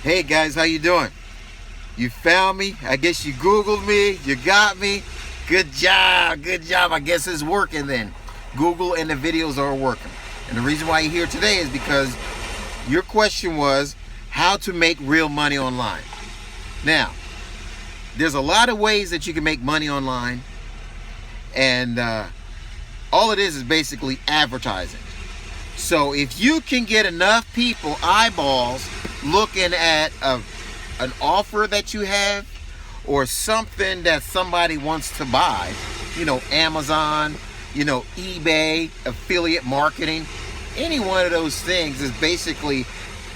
Hey guys, how you doing? You found me? I guess you Googled me. You got me. Good job. Good job. I guess it's working then. Google and the videos are working. And the reason why you're here today is because your question was how to make real money online. Now, there's a lot of ways that you can make money online, and all it is basically advertising. So if you can get enough people, eyeballs, looking at an offer that you have or something that somebody wants to buy, Amazon, eBay, affiliate marketing, any one of those things is basically,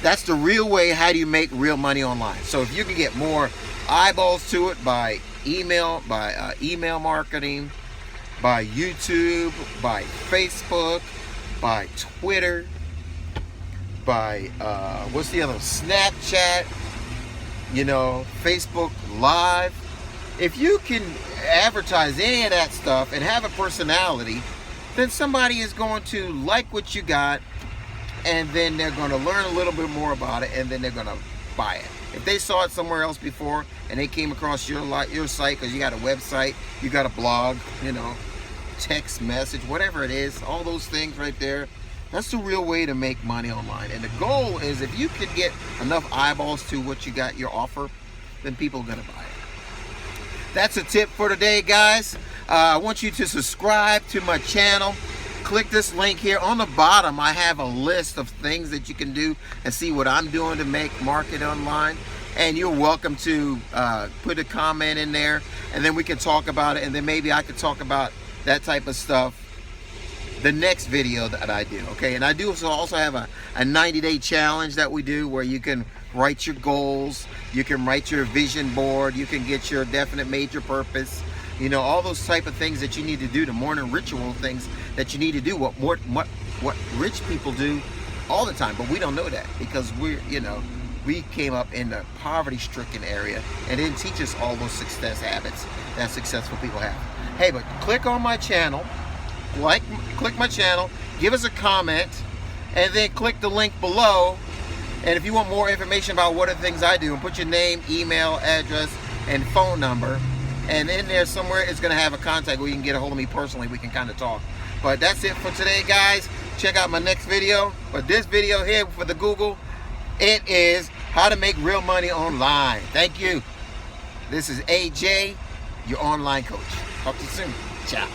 that's the real way. How do you make real money online? So if you can get more eyeballs to it by email marketing, by YouTube, by Facebook, by Twitter, by what's the other? Snapchat, Facebook Live. If you can advertise any of that stuff and have a personality, then somebody is going to like what you got, and then they're going to learn a little bit more about it, and then they're going to buy it. If they saw it somewhere else before and they came across your site because you got a website, you got a blog, text message, whatever it is, all those things right there, that's the real way to make money online. And the goal is, if you can get enough eyeballs to what you got, your offer, then people are going to buy it. That's a tip for today, guys. I want you to subscribe to my channel. Click this link here. On the bottom, I have a list of things that you can do and see what I'm doing to make market online. And you're welcome to put a comment in there, and then we can talk about it, and then maybe I could talk about that type of stuff the next video that I do. Okay, and I do also have a 90-day challenge that we do, where you can write your goals, you can write your vision board, you can get your definite major purpose, all those type of things that you need to do, the morning ritual things that you need to do, what rich people do all the time. But we don't know that because we came up in the poverty-stricken area and didn't teach us all those success habits that successful people have. Hey, but click on my channel, click my channel, give us a comment, and then click the link below. And if you want more information about what are the things I do, and put your name, email, address, and phone number, and in there somewhere it's going to have a contact where you can get a hold of me personally. We can kind of talk. But that's it for today, guys. Check out my next video. But this video here for the Google, it is how to make real money online. Thank you. This is AJ, your online coach. Talk to you soon. Ciao.